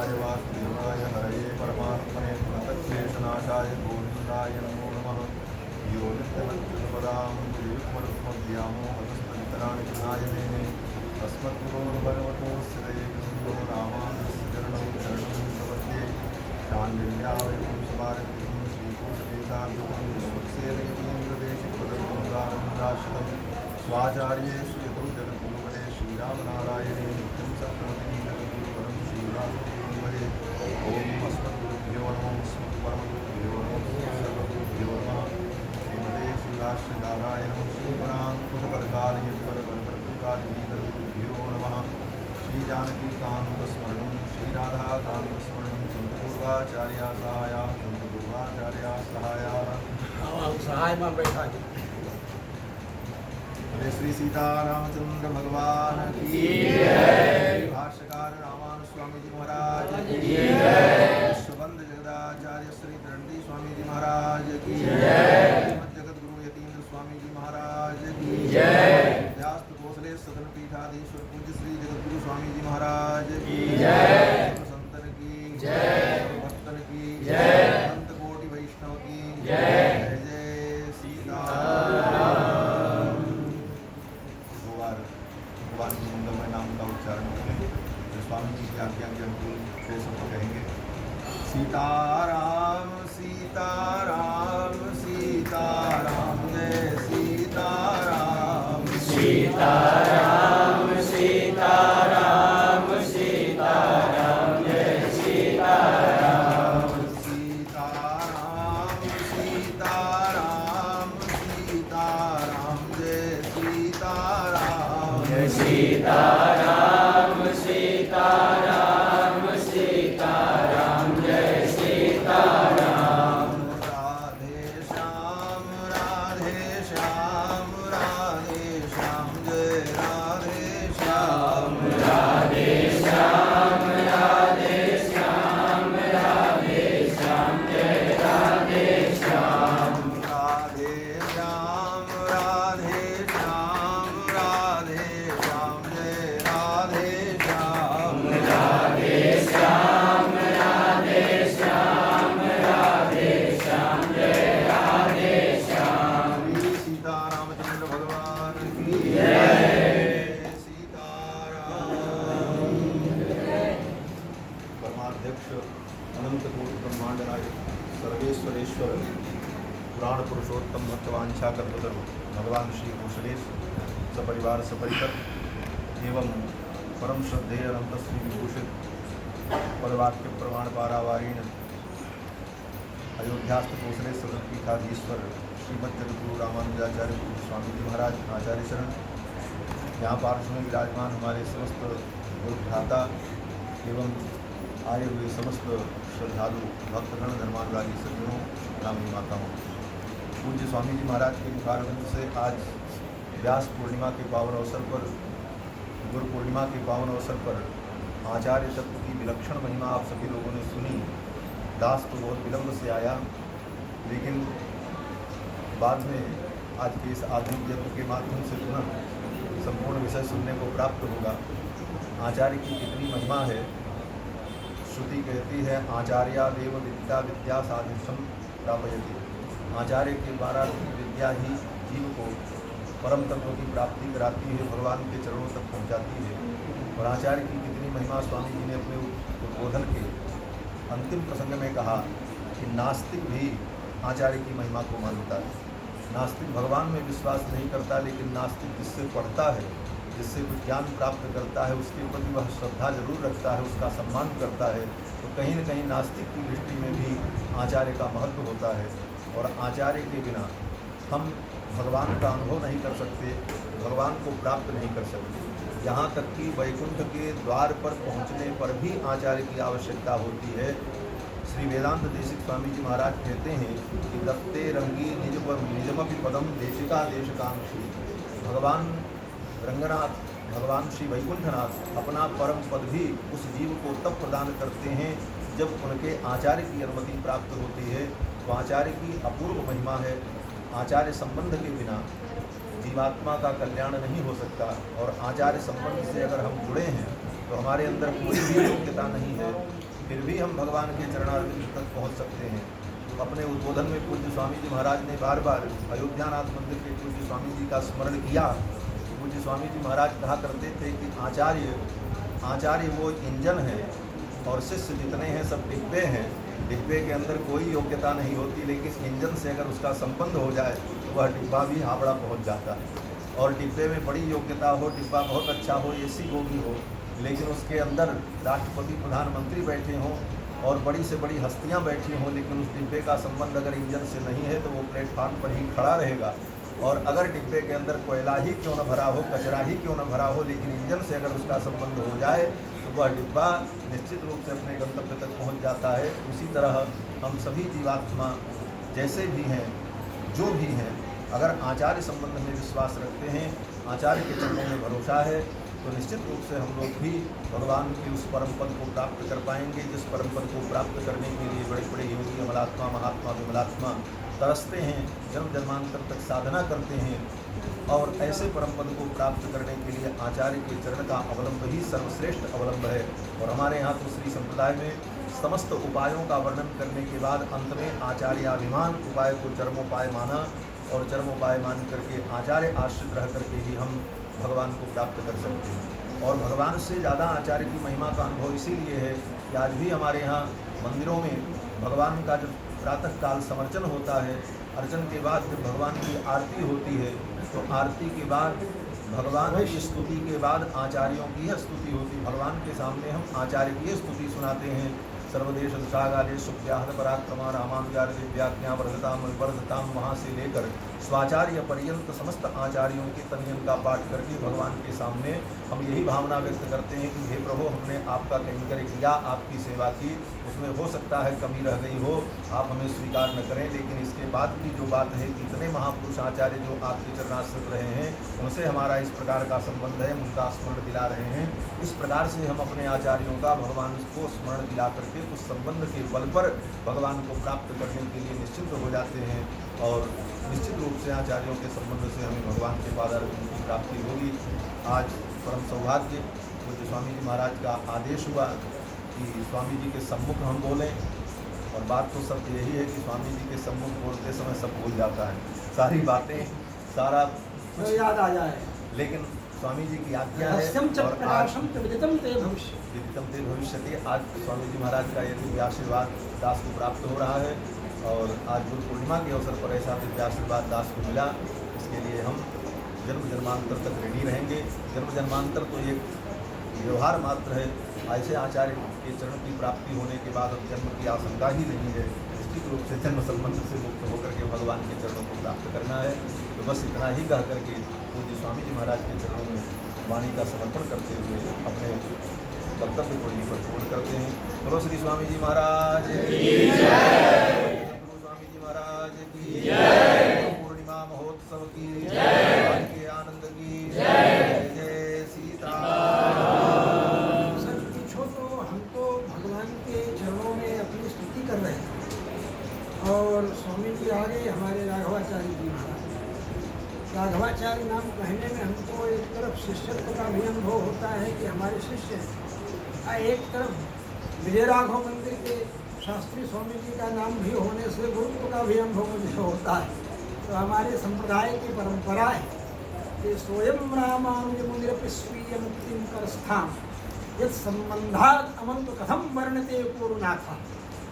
गोविंदाय वासुदेवाय हरये परमात्मने प्रणतक्लेशनाशाय गोविंदाय नमो नमः। यो नित्यमच्युतपदां गुरुयुग्मरुक्मव्यामो हतस्तवितराणि गुणाय मेने अस्मद्गुरोर्भगवतोऽस्य दयैकसिन्धो रामानुजस्य चरणं शरणं प्रपद्ये। शान्तिर्यावैपुंसभारतीं श्रीकोशदेशाभिधं विश्वक्सेनयतीन्द्रदेशिकपदगङ्गारङ्गाश्रितं स्वाचार्येषु यतो जगद्गुरुवरे श्रीरामनारायणे नित्यं सत्त्ववतीं जगद्गुरुवरं श्रीरामदेवरे। ॐ अस्मद्गुरुभ्यो नमः अस्मत्परमगुरुभ्यो नमः सर्वगुरुभ्यो नमः। श्रीमते श्रीराष्ट्रनारायणं श्रीपराङ्कुशपरकालयज्वरवरप्रकालिनीतरुभ्यो नमः। श्रीजानकीकान्तस्मरणं श्रीराधाकान्तस्मरणं सन्तपूर्वाचार्या सहाया सन्तपूर्वाचार्या सहाया सहाय में बैठा है। जय श्री सीतारामचंद्र भगवान की जय। भाष्यकार रामानुज स्वामी जी महाराज की जय। विश्वबंध जगदाचार्य श्री दंडी स्वामी जी महाराज की जय। जगत गुरु यतीन्द्र स्वामी जी महाराज की जय। व्यास भोसले सदन पीठाधीश्वर पूज्य श्री जगत गुरु स्वामी जी महाराज की जय। संतन की जय, भक्तन की जय, संत कोटि वैष्णव की जय। जय सीताराम। दो बार भगवान के मंगलमय नाम का उच्चारण करें। स्वामी जी की आज्ञा के अनुकूल से सब कहेंगे सीताराम सीताराम सीताराम जय सीताराम सीताराम सीताराम सीताराम जय सीताराम सीताराम सीताराम सीताराम जय सीताराम जय सीताराम सीताराम सीताराम जय सीताराम। राधे श्याम राधे श्याम राधे श्याम जय राधे श्याम राधे श्याम राधे श्याम राधे श्याम जय राधे श्याम। राधे श्याम राधे श्याम राधे श्याम जय राधे श्याम राधे श्याम राधे श्याम राधे श्याम जय राधे श्याम। श्री सीतारामचंद्र भगवान की जय। सीताराम। परमाध्यक्ष अनंत कोटि ब्रह्मांड नायक सर्वेश्वरेश्वर पुराण पुरुषोत्तम भक्तवांछा कल्पतरु भगवान श्री भूषणेश सपरिवार सपरिकर एवं परम श्रद्धेय अनंत श्री विभूषित परवाक्य प्रमाण पारावारीण अयोध्यास्थ भूषणे सदन पीठाधीश्वर श्रीमद जगद्गुरु रामानुजाचार्य स्वामी जी महाराज आचार्य शरण। यहाँ पार्श्व में विराजमान हमारे समस्त गुरु भ्राता एवं आए हुए समस्त श्रद्धालु भक्तगण धर्मानुरागी सज्जनों ग्रामीण माताओं। पूज्य स्वामी जी महाराज के मुखारविंद से आज व्यास पूर्णिमा के पावन अवसर पर गुरु पूर्णिमा के पावन अवसर पर आचार्य तत्व की विलक्षण महिमा आप सभी लोगों ने सुनी। दास तो बहुत विलम्ब से आया, लेकिन बाद में आज के इस आधुनिक यज्ञ के माध्यम से पुनः संपूर्ण विषय सुनने को प्राप्त होगा। आचार्य की कितनी महिमा है। श्रुति कहती है आचार्यादेव विद्या विद्या साधिशम प्रापयति। आचार्य के द्वारा विद्या ही जीव को परम तत्व की प्राप्ति कराती है, भगवान के चरणों तक पहुंचाती है। और आचार्य की कितनी महिमा स्वामी जी ने अपने उद्बोधन के अंतिम प्रसंग में कहा कि नास्तिक भी आचार्य की महिमा को मानता है। नास्तिक भगवान में विश्वास नहीं करता, लेकिन नास्तिक जिससे पढ़ता है, जिससे कुछ ज्ञान प्राप्त करता है, उसके प्रति वह श्रद्धा जरूर रखता है, उसका सम्मान करता है। तो कहीं न कहीं नास्तिक की दृष्टि में भी आचार्य का महत्व होता है। और आचार्य के बिना हम भगवान का अनुभव नहीं कर सकते, भगवान को प्राप्त नहीं कर सकते। यहाँ तक कि वैकुंठ के द्वार पर पहुँचने पर भी आचार्य की आवश्यकता होती है। श्री वेदांत देशिक स्वामी जी महाराज कहते हैं कि दत्ते रंगी निजमपि पदम देशिका देशकांक्षी। भगवान रंगनाथ, भगवान श्री वैकुंठनाथ अपना परम पद भी उस जीव को तब प्रदान करते हैं जब उनके आचार्य की अनुमति प्राप्त होती है। तो आचार्य की अपूर्व महिमा है। आचार्य संबंध के बिना जीवात्मा का कल्याण नहीं हो सकता। और आचार्य संबंध से अगर हम जुड़े हैं तो हमारे अंदर कोई भी योग्यता नहीं है, फिर भी हम भगवान के चरणारविंद तक पहुंच सकते हैं। तो अपने उद्बोधन में पूज्य स्वामी जी महाराज ने बार बार अयोध्यानाथ मंदिर के पूज्य स्वामी जी का स्मरण किया। पूज्य स्वामी जी महाराज कहा करते थे कि आचार्य वो इंजन है और शिष्य जितने हैं सब डिब्बे हैं। डिब्बे के अंदर कोई योग्यता नहीं होती, लेकिन इंजन से अगर उसका संबंध हो जाए तो वह डिब्बा भी हावड़ा पहुंच जाता है। और डिब्बे में बड़ी योग्यता हो, डिब्बा बहुत अच्छा हो, एसी बोगी हो, लेकिन उसके अंदर राष्ट्रपति प्रधानमंत्री बैठे हों और बड़ी से बड़ी हस्तियां बैठी हों, लेकिन उस डिब्बे का संबंध अगर इंजन से नहीं है तो वो प्लेटफार्म पर ही खड़ा रहेगा। और अगर डिब्बे के अंदर कोयला ही क्यों न भरा हो, कचरा ही क्यों न भरा हो, लेकिन इंजन से अगर उसका संबंध हो जाए तो वह डिब्बा निश्चित रूप से अपने गंतव्य तक पहुंच जाता है। उसी तरह हम सभी जीवात्मा जैसे भी हैं, जो भी हैं, अगर आचार्य संबंध में विश्वास रखते हैं, आचार्य के चरणों में भरोसा है, तो निश्चित रूप से हम लोग भी भगवान के उस परम पद को प्राप्त कर पाएंगे, जिस परम पद को प्राप्त करने के लिए बड़े बड़े योगी अमलात्मा, महात्मा, विमलात्मा तरसते हैं, जन्म जन्मांतर तक साधना करते हैं। और ऐसे परम पद को प्राप्त करने के लिए आचार्य के चरण का अवलंब ही सर्वश्रेष्ठ अवलंब है। और हमारे यहाँ तो श्री संप्रदाय में समस्त उपायों का वर्णन करने के बाद अंत में आचार्याभिमान उपाय को चरमोपाय माना, और चरमोपाय मान करके आचार्य आश्रित रह करके ही हम भगवान को प्राप्त कर सकते हैं। और भगवान से ज़्यादा आचार्य की महिमा का अनुभव इसीलिए है कि आज भी हमारे यहाँ मंदिरों में भगवान का जब प्रातःकाल समर्चन होता है, अर्चन के बाद जब भगवान की आरती होती है, तो आरती के बाद भगवान की स्तुति के बाद आचार्यों की स्तुति होती। भगवान के सामने हम आचार्य की स्तुति सुनाते हैं। सर्वदेश दुषागाले सुव्याहत पराक्रमा रामानुजार्य व्याख्या वर्धताम वहाँ से लेकर स्वाचार्य पर्यंत समस्त आचार्यों के तनियन का पाठ करके भगवान के सामने हम यही भावना व्यक्त करते हैं कि हे प्रभु, हमने आपका कैंकर किया, आपकी सेवा की, उसमें हो सकता है कमी रह गई हो, आप हमें स्वीकार न करें, लेकिन इसके बाद की जो बात है, इतने महापुरुष आचार्य जो आपके चरणाश्रित रहे हैं, उनसे हमारा इस प्रकार का संबंध है, उनका स्मरण दिला रहे हैं। इस प्रकार से हम अपने आचार्यों का भगवान को स्मरण दिला करके उस संबंध के बल पर भगवान को प्राप्त करने के लिए निश्चिंत हो जाते हैं। और निश्चित रूप से आचार्यों के संबंध से हमें भगवान के पादारविंद की प्राप्ति होगी। आज परम सौभाग्य पूज्य स्वामी जी महाराज का आदेश हुआ कि स्वामी जी के सम्मुख हम बोलें, और बात तो सब यही है कि स्वामी जी के सम्मुख बोलते समय सब भूल जाता है, सारी बातें, सारा तो याद आ जाए, लेकिन स्वामी जी की आज्ञा है। और आज विदितम ते भविष्यति, आज स्वामी जी महाराज का ये दिव्य आशीर्वाद दास को प्राप्त हो रहा है। और आज गुरु पूर्णिमा के अवसर पर ऐसा दिव्य आशीर्वाद दास को मिला, इसके लिए हम जन्म जन्मांतर तक रेडी रहेंगे। जन्म जन्मांतर तो एक व्यवहार मात्र है, ऐसे आचार्य के चरण की प्राप्ति होने के बाद अब जन्म की आशंका ही नहीं है। निश्चित रूप से जन्म संबंध से मुक्त होकर के भगवान के चरणों को प्राप्त करना है। तो बस इतना ही कह करके पूज्य स्वामी जी महाराज के चरणों में वाणी का समर्पण करते हुए अपने कर्तव्य को यहीं पर पूर्ण करते हैं। बोलो श्री स्वामी जी महाराज की जय, गुरु स्वामी जी महाराज की जय, पूर्णिमा महोत्सव की जय, के आनंद की जय, जय सीताराम। सर पूछो तो हम तो भगवान के चरणों में अपनी स्तुति कर रहे हैं, और स्वामी जी आगे हमारे राघवाचार्य जी महाराज। राघवाचार्य नाम कहने में हमको एक तरफ शिष्यत्व का भी अनुभव होता है कि हमारे शिष्य हैं, एक तरफ विजय राघव मंदिर के शास्त्री स्वामी जी का नाम भी होने से गुरुत्व का भी अनुभव मुझे होता है। तो हमारे संप्रदाय की परंपरा है कि स्वयं रामानुज मुनिरपि स्वीय मुक्तिं करस्थान यद संबंधात अमंत कथम वर्णते पूर्णनाथा।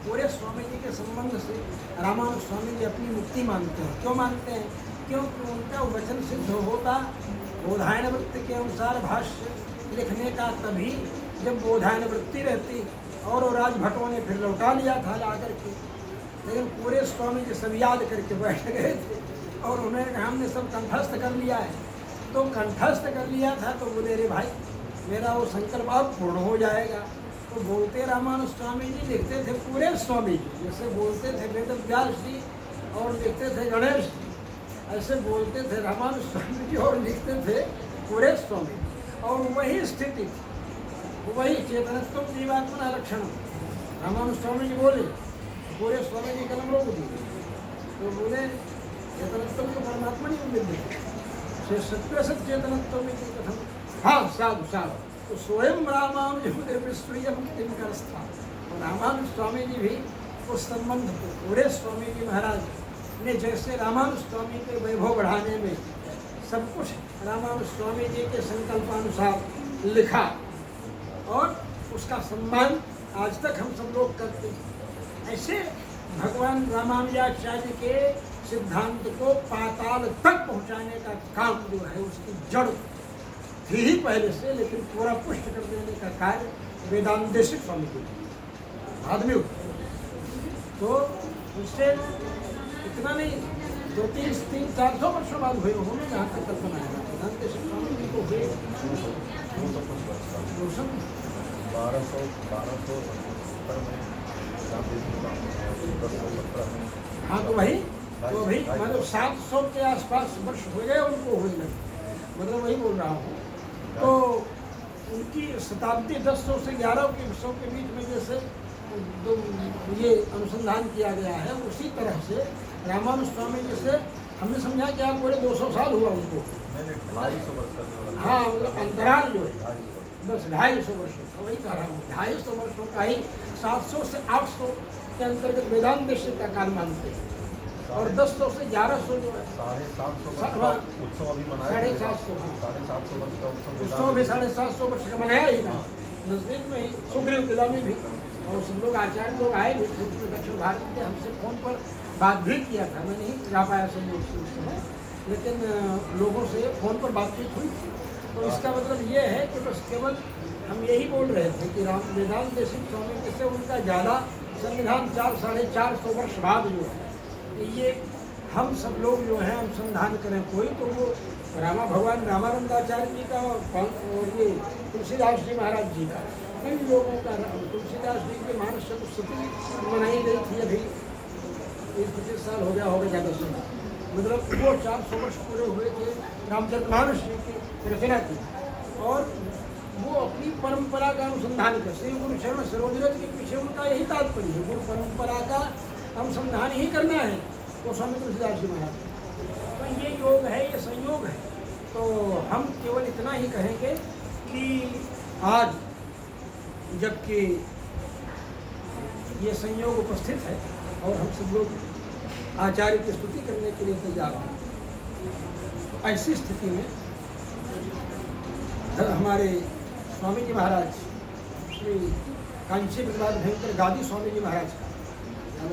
पूरे स्वामी जी के संबंध से रामानुज स्वामी जी अपनी मुक्ति मानते हैं। क्यों मानते हैं? क्योंकि उनका वचन सिद्ध होता बोधायन वृत्ति के अनुसार भाष्य लिखने का तभी जब बोधायन वृत्ति रहती, और राजभटों ने फिर लौटा लिया था ला करके। लेकिन पूरे स्वामी जी सब याद करके बैठ गए थे, और उन्होंने कहा हमने सब कंठस्थ कर लिया है। तो कंठस्थ कर लिया था तो बोले रे भाई मेरा वो संकल्प अब पूर्ण हो जाएगा। तो बोलते रामानुज स्वामी जी, लिखते थे पूरे स्वामी जी, जैसे बोलते थे वेद व्यास जी और लिखते थे गणेश जी, ऐसे बोलते थे रामानुज स्वामी जी और लिखते थे पूरे स्वामी। और वही स्थिति थी, वही चेतनत्व जीवात्मा लक्षण रामानुज स्वामी जी बोले, पूरे स्वामी जी कलम रोक दिए। तो बोले चेतनत्व तो परमात्मा नहीं मिलते से सत्य सत चेतनत्व में कथम। हाँ साधु साधु। तो स्वयं रामानुज स्त्रीय मुक्ति करस्था, और रामानुज स्वामी जी भी उस संबंध को पूरे स्वामी जी महाराज ने जैसे रामानुज स्वामी के वैभव बढ़ाने में सब कुछ रामानुज स्वामी जी के संकल्पानुसार लिखा और उसका सम्मान आज तक हम सब लोग करते हैं। ऐसे भगवान रामानुजाचार्य के सिद्धांत को पाताल तक पहुंचाने का काम जो है उसकी जड़ थी ही पहले से, लेकिन पूरा पुष्ट कर देने का कार्य वेदांतेश्वर स्वामी को बाद में हुआ। तो उससे इतना नहीं, 200-300-400 वर्षों बाद हुए उन्होंने जहाँ तक कल्पना है वेदांतेश्वर स्वामी जी को हुए 1270 में हाँ तो वही मतलब 700 के आसपास वर्ष हो गए उनको हुए लगे, मतलब वही बोल रहा हूँ। तो उनकी शताब्दी 1000 से 1100 के बीच में जैसे ये अनुसंधान किया गया है, उसी तरह से रामानुज स्वामी जी से हमने समझा कि आप बोले 200 साल हुआ उनको। हाँ मतलब अंतराल जो है बस 250 वर्षों का, वही कह रहा हूँ 250 वर्षों का ही 700 से 800 के अंतर्गत वेदांत देश का काल मानते हैं और 1000 से 1100 जो है 750 उत्सव अभी मनाया 750 वर्ष का उत्सव भी 750 वर्ष का मनाया ही ना नजदीक में ही सुग्रीव किला में भी, और सब लोग आचार्य लोग आए भी दक्षिण भारत के, हमसे फोन पर बात भी किया था, मैं नहीं जा पाया संयोग से उस समय, लेकिन लोगों से फोन पर बातचीत हुई। तो इसका मतलब ये है कि बस केवल हम यही बोल रहे थे कि वेदांत देश स्वामी जी से उनका ज़्यादा संविधान 400-450 वर्ष बाद जो है ये हम सब लोग जो है अनुसंधान करें कोई तो वो भगवान रामानंदाचार्य जी का और ये तुलसीदास जी महाराज जी का, इन लोगों का तुलसीदास जी के मानस चतुष्टुति मनाई गई थी अभी 20-25 साल हो गया होगा ज़्यादा सुना, मतलब वो 400 वर्ष पूरे हुए थे रामचरितमानस जी की रचना की, और वो अपनी परंपरा का अनुसंधान कर श्री गुरु शरण सरोजरज के पीछे उनका यही तात्पर्य है, गुरु परंपरा का अनुसंधान ही करना है वो स्वामी तुलसीदास जी महाराज। तो ये योग है, ये संयोग है। तो हम केवल इतना ही कहेंगे कि आज जबकि ये संयोग उपस्थित है और हम सब लोग आचार्य की स्तुति करने के लिए तैयार हैं, ऐसी स्थिति में हमारे स्वामी जी महाराज श्री कांची विवाद भयंकर गादी स्वामी जी महाराज का